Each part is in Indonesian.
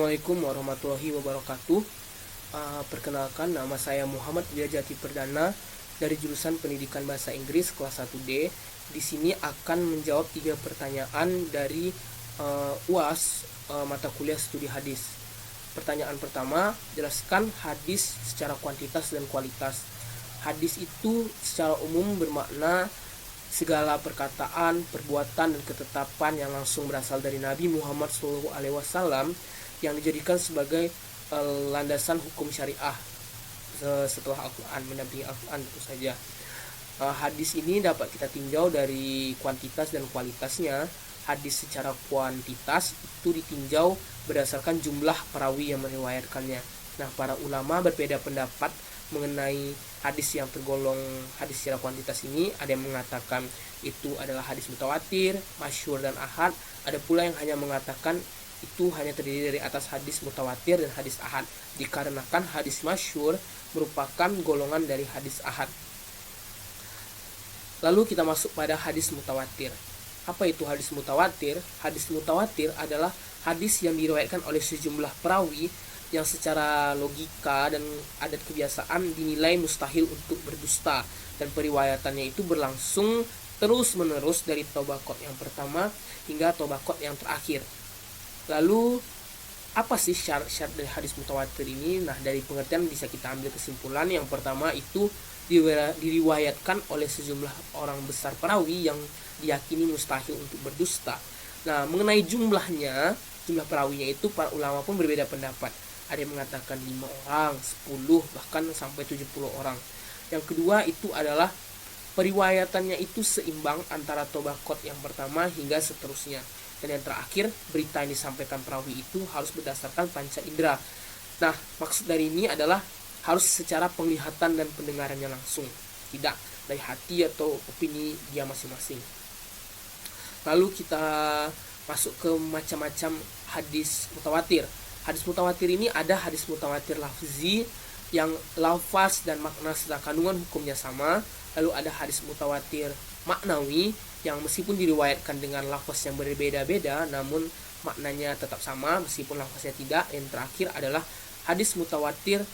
Assalamualaikum warahmatullahi wabarakatuh. Perkenalkan, nama saya Muhammad Wiajati Perdana dari jurusan Pendidikan Bahasa Inggris kelas 1D. Di sini akan menjawab 3 pertanyaan dari UAS mata kuliah studi hadis. Pertanyaan pertama, jelaskan hadis secara kuantitas dan kualitas. Hadis itu secara umum bermakna segala perkataan, perbuatan, dan ketetapan yang langsung berasal dari Nabi Muhammad SAW yang dijadikan sebagai landasan hukum syariah setelah Al-Quran, mendampingi Al-Quran tentu saja. Hadis ini dapat kita tinjau dari kuantitas dan kualitasnya. Hadis secara kuantitas itu ditinjau berdasarkan jumlah perawi yang meriwayatkannya. Nah, para ulama berbeda pendapat mengenai hadis yang tergolong hadis secara kuantitas ini. Ada yang mengatakan itu adalah hadis mutawatir, masyhur, dan ahad. Ada pula yang hanya mengatakan itu hanya terdiri dari atas hadis mutawatir dan hadis ahad, dikarenakan hadis masyhur merupakan golongan dari hadis ahad. Lalu kita masuk pada hadis mutawatir. Apa itu hadis mutawatir? Hadis mutawatir adalah hadis yang diriwayatkan oleh sejumlah perawi yang secara logika dan adat kebiasaan dinilai mustahil untuk berdusta, dan periwayatannya itu berlangsung terus menerus dari tobaqot yang pertama hingga tobaqot yang terakhir. Lalu apa sih syarat-syarat dari hadis mutawatir ini? Nah, dari pengertian bisa kita ambil kesimpulan. Yang pertama itu diriwayatkan oleh sejumlah orang besar perawi yang diyakini mustahil untuk berdusta. Nah, mengenai jumlah perawinya itu para ulama pun berbeda pendapat. Ada yang mengatakan 5 orang, 10, bahkan sampai 70 orang. Yang kedua itu adalah periwayatannya itu seimbang antara tobaqot yang pertama hingga seterusnya. Dan yang terakhir, berita yang disampaikan perawi itu harus berdasarkan panca indera. Nah, maksud dari ini adalah harus secara penglihatan dan pendengarannya langsung, tidak dari hati atau opini dia masing-masing. Lalu kita masuk ke macam-macam hadis mutawatir. Hadis mutawatir ini ada hadis mutawatir lafzi yang lafaz dan makna serta kandungan hukumnya sama. Lalu ada hadis mutawatir maknawi yang meskipun diriwayatkan dengan lafaz yang berbeda-beda namun maknanya tetap sama meskipun lafaznya tidak. Yang terakhir adalah hadis mutawatir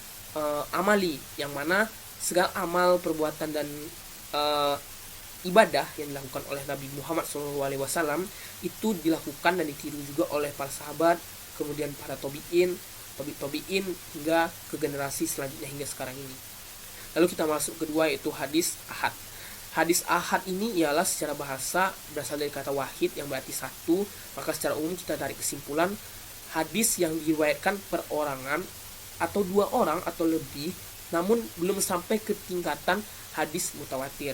amali, yang mana segala amal, perbuatan, dan ibadah yang dilakukan oleh Nabi Muhammad SAW itu dilakukan dan ditiru juga oleh para sahabat, kemudian para tabi'in hingga ke generasi selanjutnya hingga sekarang ini. Lalu kita masuk kedua, yaitu hadis ahad. Hadis ahad ini ialah secara bahasa berasal dari kata wahid yang berarti satu. Maka secara umum kita tarik kesimpulan hadis yang diriwayatkan perorangan atau 2 orang atau lebih, namun belum sampai ke tingkatan hadis mutawatir.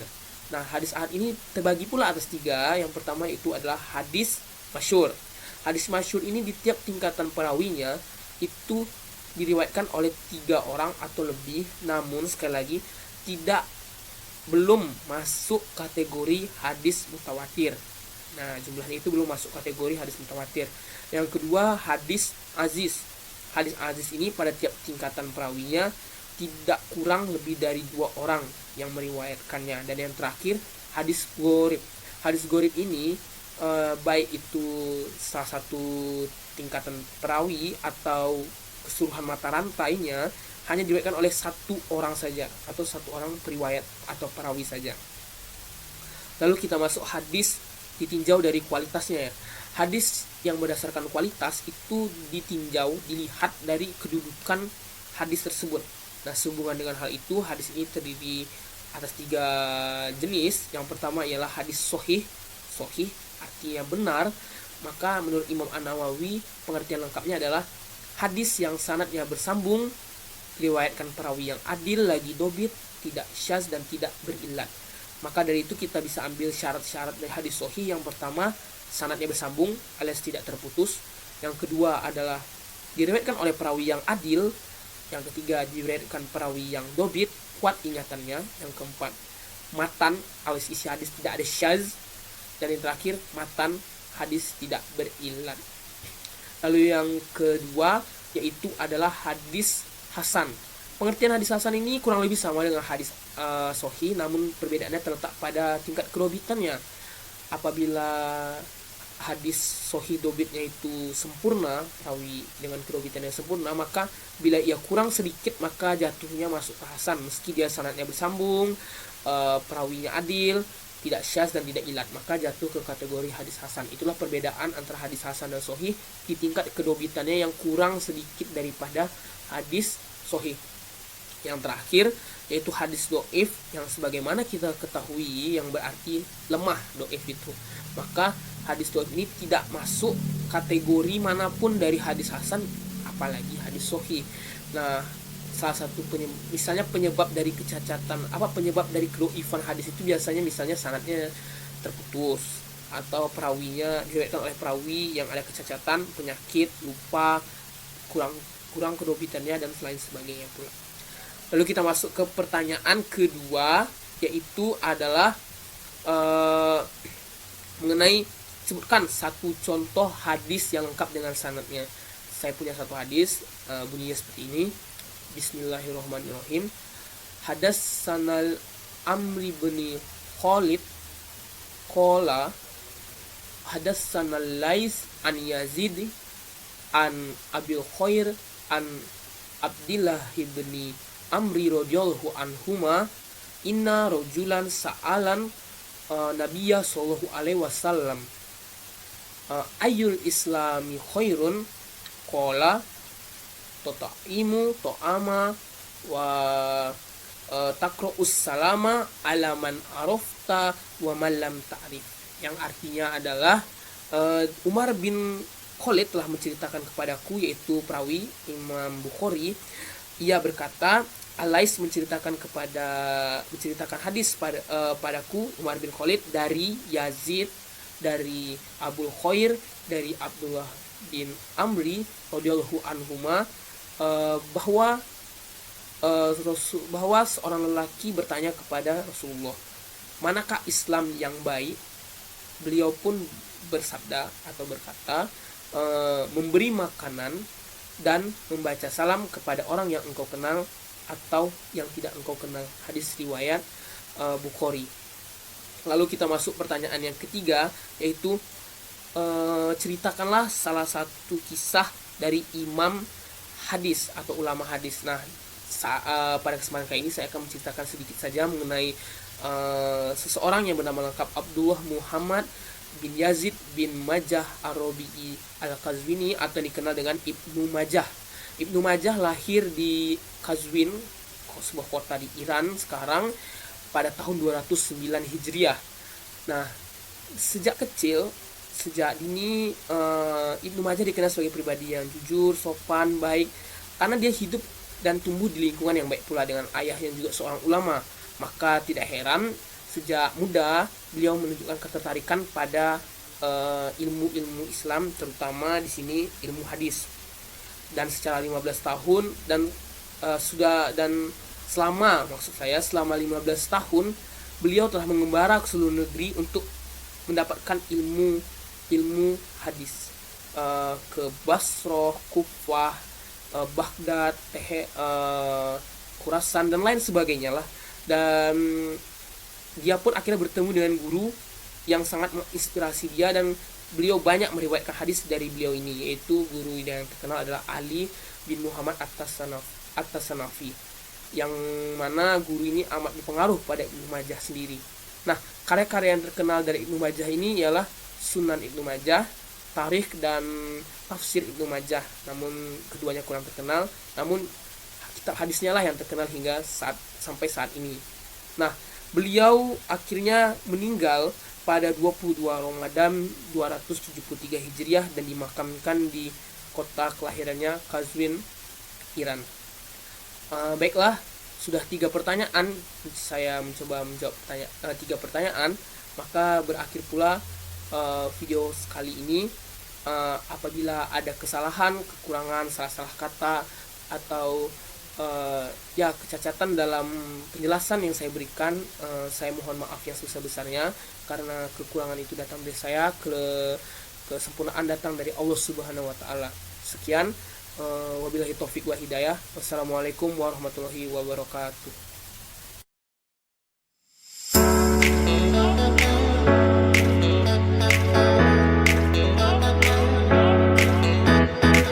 Nah, hadis ahad ini terbagi pula atas 3. Yang pertama itu adalah hadis masyhur. Hadis masyhur ini di tiap tingkatan perawinya itu diriwayatkan oleh 3 orang atau lebih, namun sekali lagi belum masuk kategori hadis mutawatir. Nah, jumlahnya itu belum masuk kategori hadis mutawatir. Yang kedua, hadis aziz. Hadis aziz ini pada tiap tingkatan perawinya tidak kurang lebih dari 2 orang yang meriwayatkannya. Dan yang terakhir, hadis gharib. Hadis gharib ini baik itu salah satu tingkatan perawi atau keseluruhan mata rantainya hanya diriwayatkan oleh 1 orang saja atau 1 orang periwayat atau perawi saja. Lalu kita masuk hadis ditinjau dari kualitasnya ya. Hadis yang berdasarkan kualitas itu dilihat dari kedudukan hadis tersebut. Nah, sehubungan dengan hal itu, hadis ini terdiri atas 3 jenis. Yang pertama ialah hadis sahih. Sahih artinya benar. Maka menurut Imam An-Nawawi, pengertian lengkapnya adalah hadis yang sanadnya bersambung, diriwayatkan perawi yang adil lagi dobit, tidak syaz dan tidak berillat. Maka dari itu kita bisa ambil syarat-syarat dari hadis sahih. Yang pertama, sanadnya bersambung alias tidak terputus. Yang kedua adalah diriwayatkan oleh perawi yang adil. Yang ketiga, diriwayatkan perawi yang dobit, kuat ingatannya. Yang keempat, matan alias isi hadis tidak ada syaz. Dan yang terakhir, matan hadis tidak berillat. Lalu yang kedua yaitu adalah hadis hasan. Pengertian hadis hasan ini kurang lebih sama dengan hadis sahih, namun perbedaannya terletak pada tingkat kerobitannya. Apabila hadis sohi dobitnya itu sempurna, perawi dengan kedobitan yang sempurna, maka bila ia kurang sedikit maka jatuhnya masuk ke hasan, meski dia sanadnya bersambung, perawinya adil, tidak syaz dan tidak ilat, maka jatuh ke kategori hadis hasan. Itulah perbedaan antara hadis hasan dan sohi di tingkat kedobitannya yang kurang sedikit daripada hadis sohi. Yang terakhir yaitu hadis do'if, yang sebagaimana kita ketahui yang berarti lemah do'if itu. Maka hadis do'if ini tidak masuk kategori manapun dari hadis hasan, apalagi hadis sohi. Nah, salah satu misalnya penyebab dari kecacatan, penyebab dari kedo'ifan hadis itu biasanya misalnya sanadnya terputus, atau perawinya diriwayatkan oleh perawi yang ada kecacatan, penyakit, lupa, kurang kedobitannya dan lain sebagainya pula. Lalu kita masuk ke pertanyaan kedua, yaitu adalah mengenai sebutkan satu contoh hadis yang lengkap dengan sanadnya. Saya punya satu hadis, bunyinya seperti ini. Bismillahirrahmanirrahim. Hadatsanal Amri bin Khalid qala hadatsanal Lais an Yazid an Abil Khair an Abdillah ibni Amri radhiyallahu anhuma inna rajulan sa'alan Nabiya sallallahu alaihi wasallam ayyul islami khairun qala tata'imu ta'ama wa taqra'us salama ala man arafta wa man lam ta'rif. Yang artinya adalah Umar bin Khalid telah menceritakan kepadaku, yaitu perawi Imam Bukhari. Ia berkata, Alais menceritakan hadis padaku, Umar bin Khalid, dari Yazid, dari Abu Khair, dari Abdullah bin Amri radhiyallahu anhuma, bahwa seorang lelaki bertanya kepada Rasulullah, manakah Islam yang baik? Beliau pun bersabda atau berkata, memberi makanan dan membaca salam kepada orang yang engkau kenal atau yang tidak engkau kenal. Hadis riwayat Bukhari. Lalu kita masuk pertanyaan yang ketiga, yaitu ceritakanlah salah satu kisah dari imam hadis atau ulama hadis. Nah, pada kesempatan kali ini saya akan menceritakan sedikit saja mengenai seseorang yang bernama lengkap Abdullah Muhammad bin Yazid bin Majah Ar-Rabi'i Al-Qazwini, atau dikenal dengan Ibnu Majah. Ibnu Majah lahir di Qazwin, sebuah kota di Iran sekarang, pada tahun 209 Hijriah. Nah, sejak dini Ibnu Majah dikenal sebagai pribadi yang jujur, sopan, baik, karena dia hidup dan tumbuh di lingkungan yang baik pula dengan ayah yang juga seorang ulama. Maka tidak heran sejak muda beliau menunjukkan ketertarikan pada ilmu-ilmu Islam, terutama di sini ilmu hadis. Dan secara 15 tahun selama 15 tahun beliau telah mengembara ke seluruh negeri untuk mendapatkan ilmu hadis, ke Basrah, Kufah, Baghdad, Khurasan dan lain sebagainya lah. Dan dia pun akhirnya bertemu dengan guru yang sangat menginspirasi dia, dan beliau banyak meriwayatkan hadis dari beliau ini, yaitu guru yang terkenal adalah Ali bin Muhammad At-Tasanafi, yang mana guru ini amat berpengaruh pada Ibnu Majah sendiri. Nah, karya-karya yang terkenal dari Ibnu Majah ini ialah Sunan Ibnu Majah, Tarikh dan Tafsir Ibnu Majah. Namun keduanya kurang terkenal, namun kitab hadisnya lah yang terkenal hingga sampai saat ini. Nah, beliau akhirnya meninggal pada 22 Ramadan 273 Hijriah dan dimakamkan di kota kelahirannya, Qazwin, Iran. Baiklah, sudah 3 pertanyaan, saya mencoba menjawab 3 pertanyaan, maka berakhir pula video kali ini. Apabila ada kesalahan, kekurangan, salah-salah kata atau kecacatan dalam penjelasan yang saya berikan, saya mohon maaf yang sebesar-besarnya, karena kekurangan itu datang dari saya, kesempurnaan datang dari Allah Subhanahu wa taala. Sekian, wabillahi taufik wa hidayah. Wassalamualaikum warahmatullahi wabarakatuh.